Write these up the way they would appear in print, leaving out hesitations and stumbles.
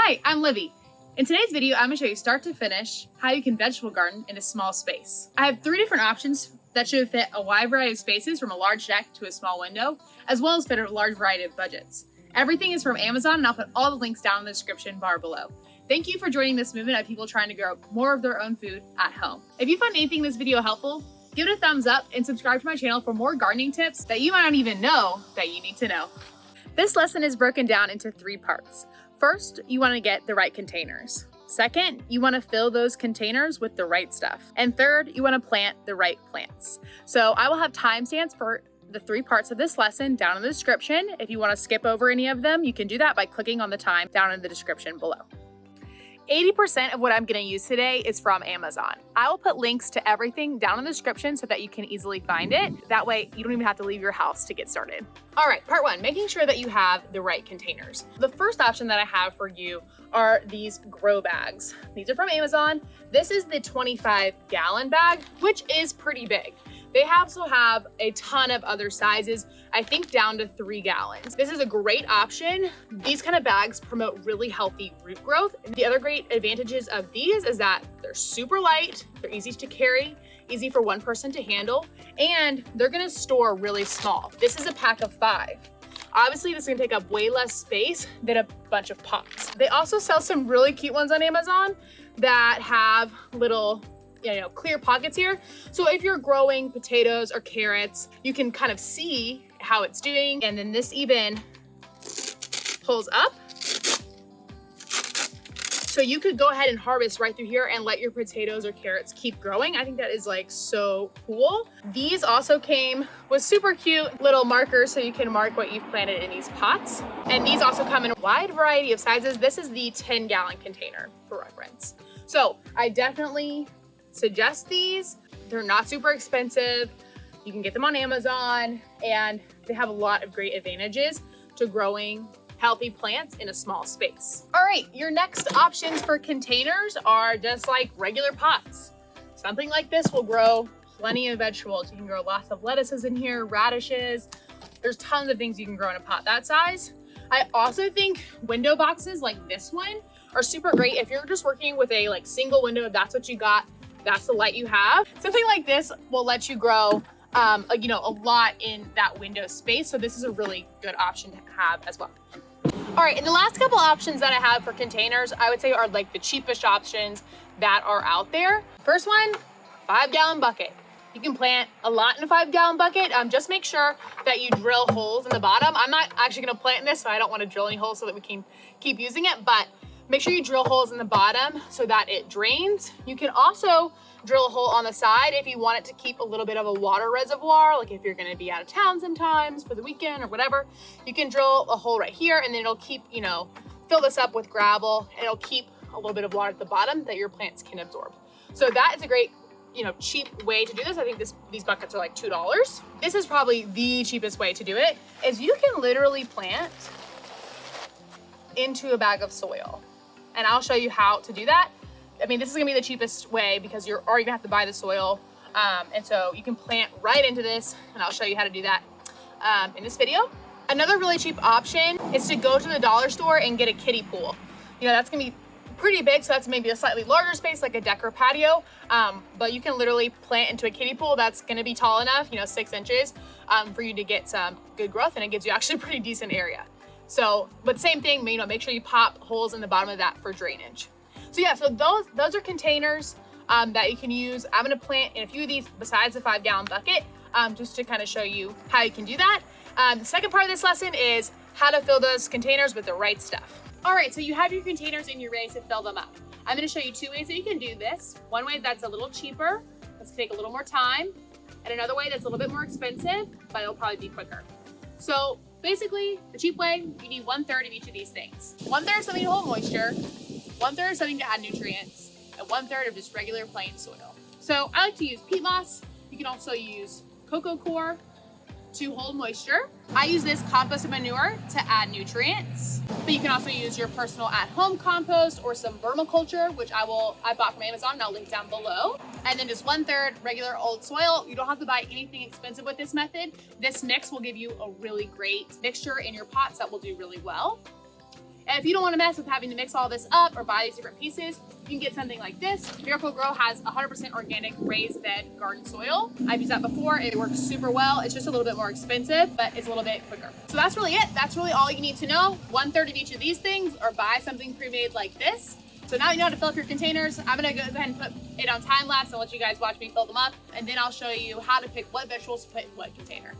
Hi, I'm Livy. In today's video, I'm gonna show you start to finish how you can vegetable garden in a small space. I have 3 different options that should fit a wide variety of spaces from a large deck to a small window, as well as fit a large variety of budgets. Everything is from Amazon, and I'll put all the links down in the description bar below. Thank you for joining this movement of people trying to grow more of their own food at home. If you found anything in this video helpful, give it a thumbs up and subscribe to my channel for more gardening tips that you might not even know that you need to know. This lesson is broken down into 3 parts. First, you want to get the right containers. Second, you want to fill those containers with the right stuff. And third, you want to plant the right plants. So I will have timestamps for the 3 parts of this lesson down in the description. If you want to skip over any of them, you can do that by clicking on the time down in the description below. 80% of what I'm going to use today is from Amazon. I will put links to everything down in the description so that you can easily find it. That way you don't even have to leave your house to get started. All right, part 1, making sure that you have the right containers. The first option that I have for you are these grow bags. These are from Amazon. This is the 25-gallon bag, which is pretty big. They also have a ton of other sizes, I think down to 3 gallons. This is a great option. These kind of bags promote really healthy root growth. The other great advantages of these is that they're super light, they're easy to carry, easy for one person to handle, and they're gonna store really small. This is a pack of 5. Obviously, this is gonna take up way less space than a bunch of pots. They also sell some really cute ones on Amazon that have little clear pockets here. So if you're growing potatoes or carrots, you can kind of see how it's doing. And then this even pulls up. So you could go ahead and harvest right through here and let your potatoes or carrots keep growing. I think that is like so cool. These also came with super cute little markers so you can mark what you've planted in these pots. And these also come in a wide variety of sizes. This is the 10-gallon container for reference. So I definitely suggest these. They're not super expensive. You can get them on Amazon, and they have a lot of great advantages to growing healthy plants in a small space. All right, your next options for containers are just like regular pots. Something like this will grow plenty of vegetables. You can grow lots of lettuces in here, radishes. There's tons of things you can grow in a pot that size. I also think window boxes like this one are super great if you're just working with a single window, if that's what you got, that's the light you have. Something like this will let you grow a lot in that window space. So this is a really good option to have as well. All right, and the last couple options that I have for containers, I would say are like the cheapest options that are out there. First one, 5-gallon bucket. You can plant a lot in a 5-gallon bucket. Just make sure that you drill holes in the bottom. I'm not actually gonna plant in this, so I don't wanna drill any holes so that we can keep using it, but make sure you drill holes in the bottom so that it drains. You can also drill a hole on the side if you want it to keep a little bit of a water reservoir, like if you're gonna be out of town sometimes for the weekend or whatever. You can drill a hole right here, and then it'll keep, fill this up with gravel, and it'll keep a little bit of water at the bottom that your plants can absorb. So that is a great, cheap way to do this. I think these buckets are like $2. This is probably the cheapest way to do it, is you can literally plant into a bag of soil. And I'll show you how to do that. I mean, this is gonna be the cheapest way because you're already gonna have to buy the soil. And so you can plant right into this, and I'll show you how to do that in this video. Another really cheap option is to go to the dollar store and get a kiddie pool. That's gonna be pretty big, so that's maybe a slightly larger space like a deck or patio. But you can literally plant into a kiddie pool that's gonna be tall enough, 6 inches, for you to get some good growth, and it gives you actually a pretty decent area. So, but same thing, make sure you pop holes in the bottom of that for drainage. So yeah, so those are containers that you can use. I'm gonna plant in a few of these besides the 5-gallon bucket, just to kind of show you how you can do that. The second part of this lesson is how to fill those containers with the right stuff. All right, so you have your containers and you're ready to fill them up. I'm gonna show you 2 ways that you can do this. One way that's a little cheaper, that's gonna take a little more time, and another way that's a little bit more expensive, but it'll probably be quicker. So basically, the cheap way, you need 1/3 of each of these things. 1/3 something to hold moisture, 1/3 something to add nutrients, and 1/3 of just regular plain soil. So I like to use peat moss. You can also use cocoa coir to hold moisture. I use this compost and manure to add nutrients, but you can also use your personal at-home compost or some vermiculture, which I bought from Amazon, and I'll link down below. And then just 1/3 regular old soil. You don't have to buy anything expensive with this method. This mix will give you a really great mixture in your pots that will do really well. And if you don't want to mess with having to mix all this up or buy these different pieces, you can get something like this. Miracle-Gro has 100% organic raised bed garden soil. I've used that before. It works super well. It's just a little bit more expensive, but it's a little bit quicker. So that's really it. That's really all you need to know. 1/3 of each of these things, or buy something pre-made like this. So now you know how to fill up your containers. I'm gonna go ahead and put it on time lapse and let you guys watch me fill them up. And then I'll show you how to pick what vegetables to put in what container.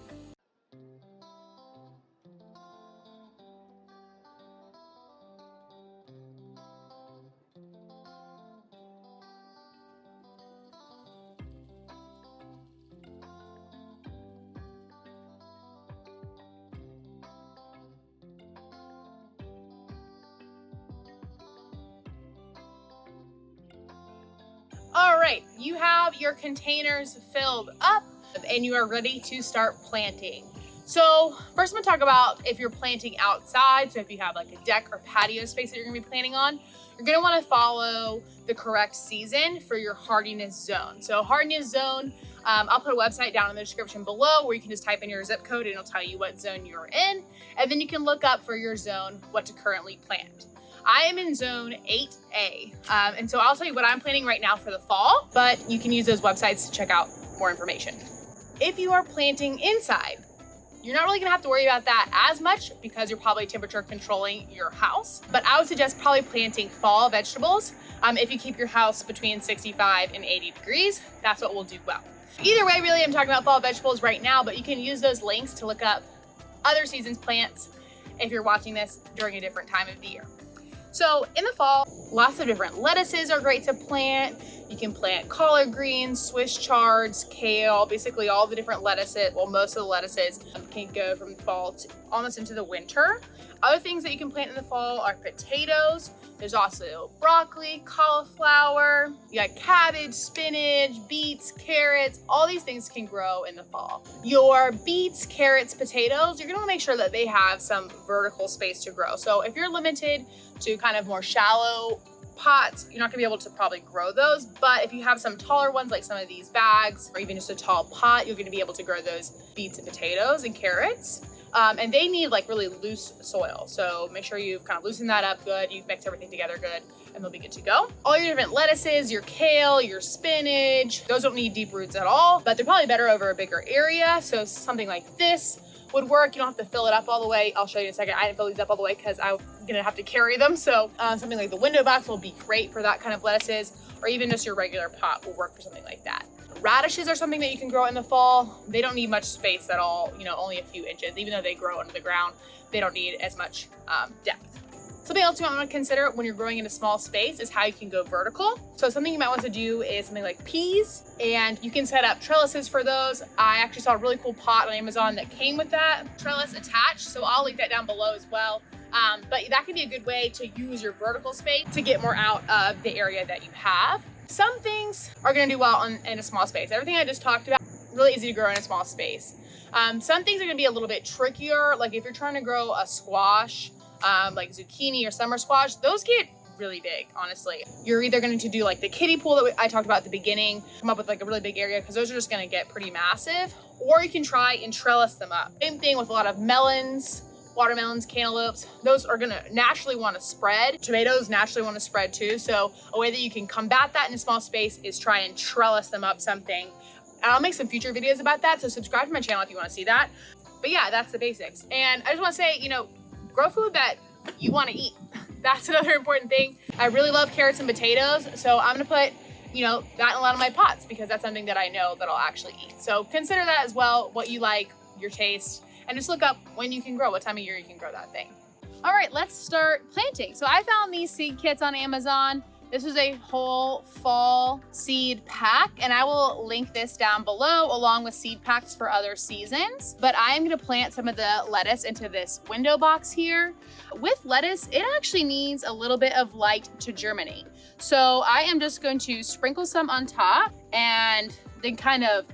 All right, you have your containers filled up and you are ready to start planting. So first I'm gonna talk about if you're planting outside. So if you have like a deck or patio space that you're gonna be planting on, you're gonna wanna follow the correct season for your hardiness zone. So hardiness zone, I'll put a website down in the description below where you can just type in your zip code and it'll tell you what zone you're in. And then you can look up for your zone what to currently plant. I am in zone 8A. And so I'll tell you what I'm planning right now for the fall, but you can use those websites to check out more information. If you are planting inside, you're not really gonna have to worry about that as much because you're probably temperature controlling your house. But I would suggest probably planting fall vegetables. If you keep your house between 65 and 80 degrees, that's what will do well. Either way, really, I'm talking about fall vegetables right now, but you can use those links to look up other seasons plants if you're watching this during a different time of the year. So in the fall, lots of different lettuces are great to plant. You can plant collard greens, Swiss chards, kale, basically all the different lettuces. Well, most of the lettuces can go from fall to almost into the winter. Other things that you can plant in the fall are potatoes. There's also broccoli, cauliflower, you got cabbage, spinach, beets, carrots. All these things can grow in the fall. Your beets, carrots, potatoes, you're gonna wanna make sure that they have some vertical space to grow. So if you're limited to kind of more shallow pots, you're not gonna be able to probably grow those. But if you have some taller ones, like some of these bags, or even just a tall pot, you're gonna be able to grow those beets and potatoes and carrots. And they need like really loose soil. So make sure you've kind of loosened that up good. You mix everything together good and they'll be good to go. All your different lettuces, your kale, your spinach, those don't need deep roots at all, but they're probably better over a bigger area. So something like this would work. You don't have to fill it up all the way. I'll show you in a second. I didn't fill these up all the way because I'm gonna have to carry them. So something like the window box will be great for that kind of lettuces, or even just your regular pot will work for something like that. Radishes are something that you can grow in the fall. They don't need much space at all, only a few inches. Even though they grow under the ground, they don't need as much depth. Something else you might want to consider when you're growing in a small space is how you can go vertical. So something you might want to do is something like peas, and you can set up trellises for those. I actually saw a really cool pot on Amazon that came with that trellis attached, so I'll link that down below as well. But that can be a good way to use your vertical space to get more out of the area that you have. Some things are gonna do well in a small space. Everything I just talked about, really easy to grow in a small space. Some things are gonna be a little bit trickier. Like if you're trying to grow a squash, like zucchini or summer squash, those get really big, honestly. You're either going to do like the kiddie pool that I talked about at the beginning, come up with like a really big area, because those are just gonna get pretty massive, or you can try and trellis them up. Same thing with a lot of melons, watermelons, cantaloupes. Those are gonna naturally want to spread. Tomatoes naturally want to spread too. So a way that you can combat that in a small space is try and trellis them up something. And I'll make some future videos about that. So subscribe to my channel if you want to see that. But yeah, that's the basics. And I just want to say, grow food that you want to eat. That's another important thing. I really love carrots and potatoes. So I'm gonna put, that in a lot of my pots because that's something that I know that I'll actually eat. So consider that as well, what you like, your taste. And just look up when you can grow, what time of year you can grow that thing. All right, let's start planting. So I found these seed kits on Amazon. This is a whole fall seed pack, and I will link this down below along with seed packs for other seasons. But I'm gonna plant some of the lettuce into this window box here. With lettuce, it actually needs a little bit of light to germinate. So I am just going to sprinkle some on top and then kind of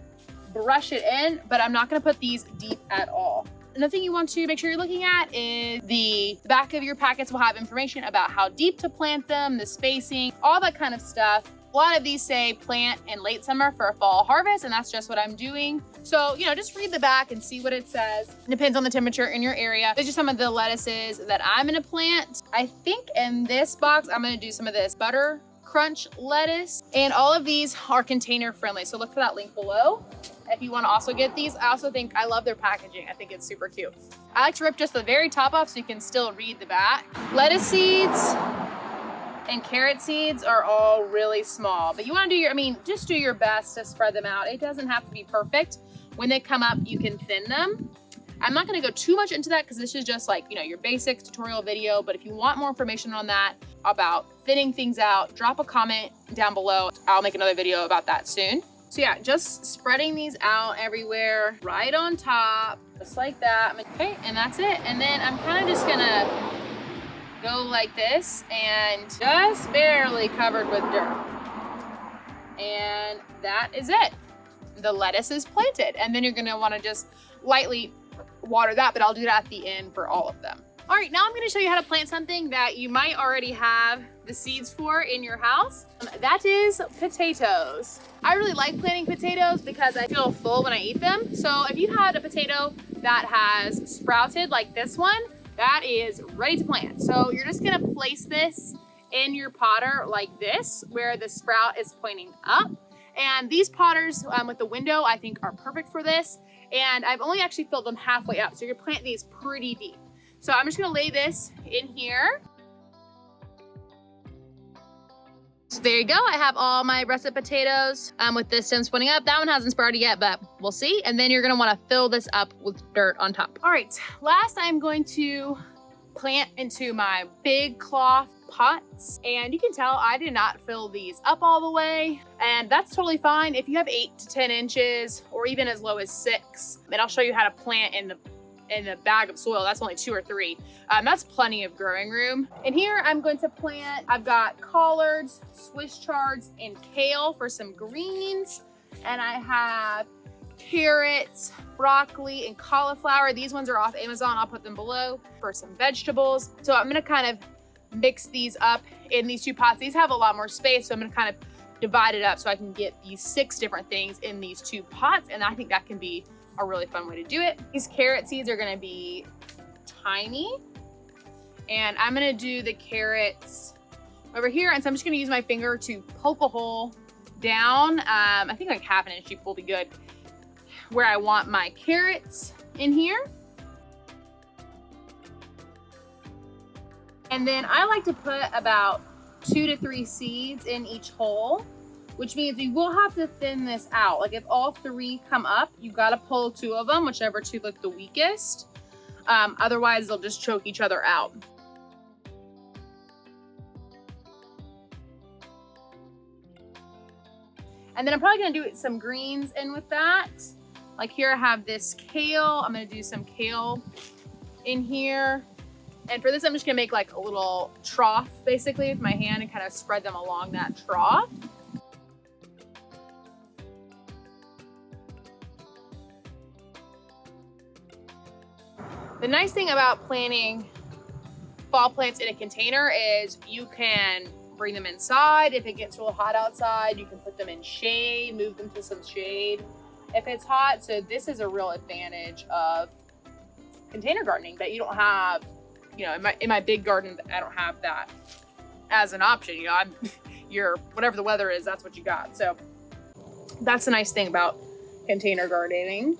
brush it in, but I'm not gonna put these deep at all. Another thing you want to make sure you're looking at is the back of your packets will have information about how deep to plant them, the spacing, all that kind of stuff. A lot of these say plant in late summer for a fall harvest, and that's just what I'm doing. So, you know, just read the back and see what it says. It depends on the temperature in your area. These are some of the lettuces that I'm gonna plant. I think in this box, I'm gonna do some of this butter crunch lettuce. And all of these are container friendly. So look for that link below if you wanna also get these. I also think I love their packaging. I think it's super cute. I like to rip just the very top off so you can still read the back. Lettuce seeds and carrot seeds are all really small, but you wanna do just do your best to spread them out. It doesn't have to be perfect. When they come up, you can thin them. I'm not gonna go too much into that because this is just like, you know, your basic tutorial video, but if you want more information on that, about thinning things out, drop a comment down below. I'll make another video about that soon. So yeah, just spreading these out everywhere, right on top, just like that. Okay, and that's it. And then I'm kind of just gonna go like this and just barely covered with dirt. And that is it. The lettuce is planted. And then you're gonna wanna just lightly water that, but I'll do that at the end for all of them. All right, now I'm gonna show you how to plant something that you might already have the seeds for in your house. That is potatoes. I really like planting potatoes because I feel full when I eat them. So if you had a potato that has sprouted like this one, that is ready to plant. So you're just gonna place this in your potter like this, where the sprout is pointing up. And these potters with the window, I think are perfect for this. And I've only actually filled them halfway up. So you're gonna plant these pretty deep. So I'm just gonna lay this in here. So there you go, I have all my russet potatoes with the stems pointing up. That one hasn't sprouted yet, but we'll see. And then you're gonna wanna fill this up with dirt on top. All right, last I'm going to plant into my big cloth pots. And you can tell I did not fill these up all the way. And that's totally fine. If you have 8 to 10 inches or even as low as 6, and I'll show you how to plant in the bag of soil, that's only 2 or 3. That's plenty of growing room. And here I'm going to plant, I've got collards, Swiss chards, and kale for some greens. And I have carrots, broccoli, and cauliflower. These ones are off Amazon. I'll put them below for some vegetables. So I'm gonna kind of mix these up in these 2 pots. These have a lot more space, so I'm gonna kind of divide it up so I can get these 6 different things in these 2 pots. And I think that can be a really fun way to do it. These carrot seeds are gonna be tiny. And I'm gonna do the carrots over here. And so I'm just gonna use my finger to poke a hole down. I think like 1/2 inch deep will be good. Where I want my carrots in here. And then I like to put about 2 to 3 seeds in each hole, which means you will have to thin this out. Like if all 3 come up, you gotta pull 2 of them, whichever 2 look the weakest. Otherwise they'll just choke each other out. And then I'm probably gonna do some greens in with that. Like here I have this kale. I'm gonna do some kale in here. And for this, I'm just gonna make like a little trough basically with my hand and kind of spread them along that trough. The nice thing about planting fall plants in a container is you can bring them inside. If it gets real hot outside, you can put them in shade, move them to some shade if it's hot. So this is a real advantage of container gardening that you don't have, you know, in my big garden, I don't have that as an option. You know, whatever the weather is, that's what you got. So that's the nice thing about container gardening.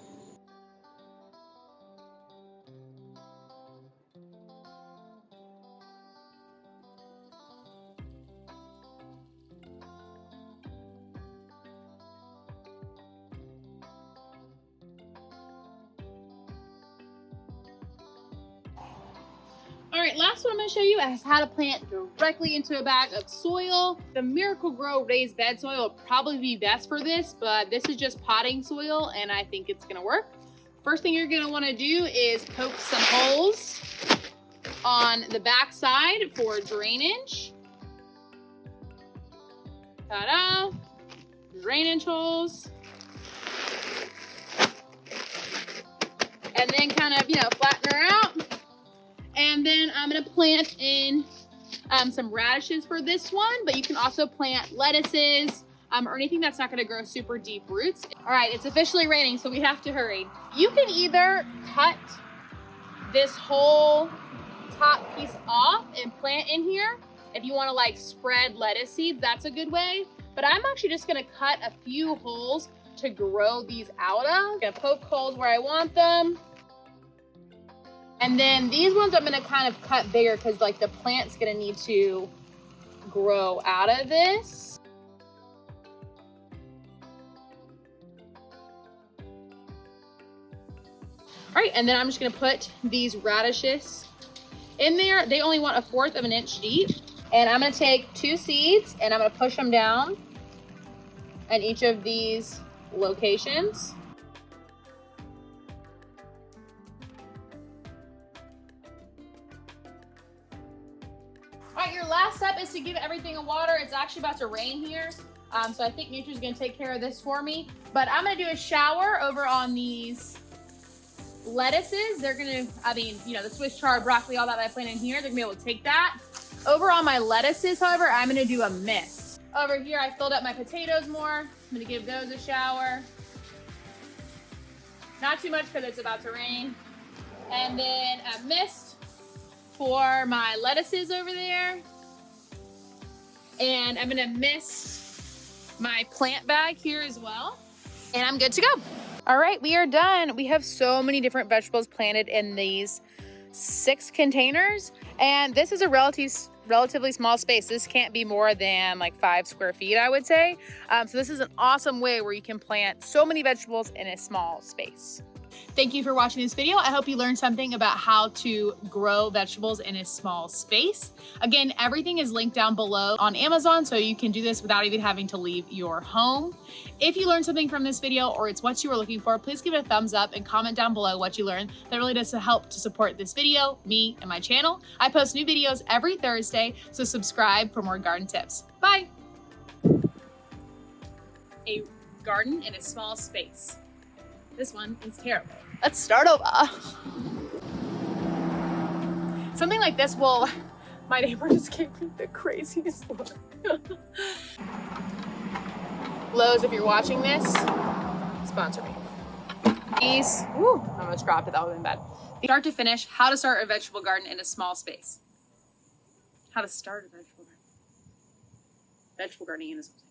All right, last one I'm gonna show you is how to plant directly into a bag of soil. The Miracle-Gro raised bed soil would probably be best for this, but this is just potting soil and I think it's gonna work. First thing you're gonna wanna do is poke some holes on the back side for drainage. Ta-da, drainage holes. And then kind of, you know, flatten her out. And then I'm gonna plant in some radishes for this one, but you can also plant lettuces or anything that's not gonna grow super deep roots. All right, it's officially raining, so we have to hurry. You can either cut this whole top piece off and plant in here. If you wanna like spread lettuce seeds, that's a good way. But I'm actually just gonna cut a few holes to grow these out of. I'm gonna poke holes where I want them. And then these ones I'm gonna kind of cut bigger because like the plant's gonna need to grow out of this. All right, and then I'm just gonna put these radishes in there. They only want 1/4 of an inch deep. And I'm gonna take 2 seeds and I'm gonna push them down in each of these locations. All right, your last step is to give everything a water. It's actually about to rain here. So I think nature's gonna take care of this for me. But I'm gonna do a shower over on these lettuces. They're gonna, the Swiss chard, broccoli, all that I planted in here, they're gonna be able to take that. Over on my lettuces, however, I'm gonna do a mist. Over here, I filled up my potatoes more. I'm gonna give those a shower. Not too much because it's about to rain. And then a mist for my lettuces over there. And I'm gonna mist my plant bag here as well. And I'm good to go. All right, we are done. We have so many different vegetables planted in these 6 containers. And this is a relatively small space. This can't be more than like 5 square feet, I would say. So this is an awesome way where you can plant so many vegetables in a small space. Thank you for watching this video. I hope you learned something about how to grow vegetables in a small space. Again, everything is linked down below on Amazon, so you can do this without even having to leave your home. If you learned something from this video or it's what you were looking for, please give it a thumbs up and comment down below what you learned. That really does help to support this video, me, and my channel. I post new videos every Thursday, so subscribe for more garden tips. Bye. A garden in a small space. This one is terrible. Let's start over. Something like this will, my neighbor just gave me the craziest look. Lowe's, if you're watching this, sponsor me. These, woo, I almost dropped it, that would have been bad. Start to finish, how to start a vegetable garden in a small space. How to start a vegetable garden. Vegetable gardening in a small space.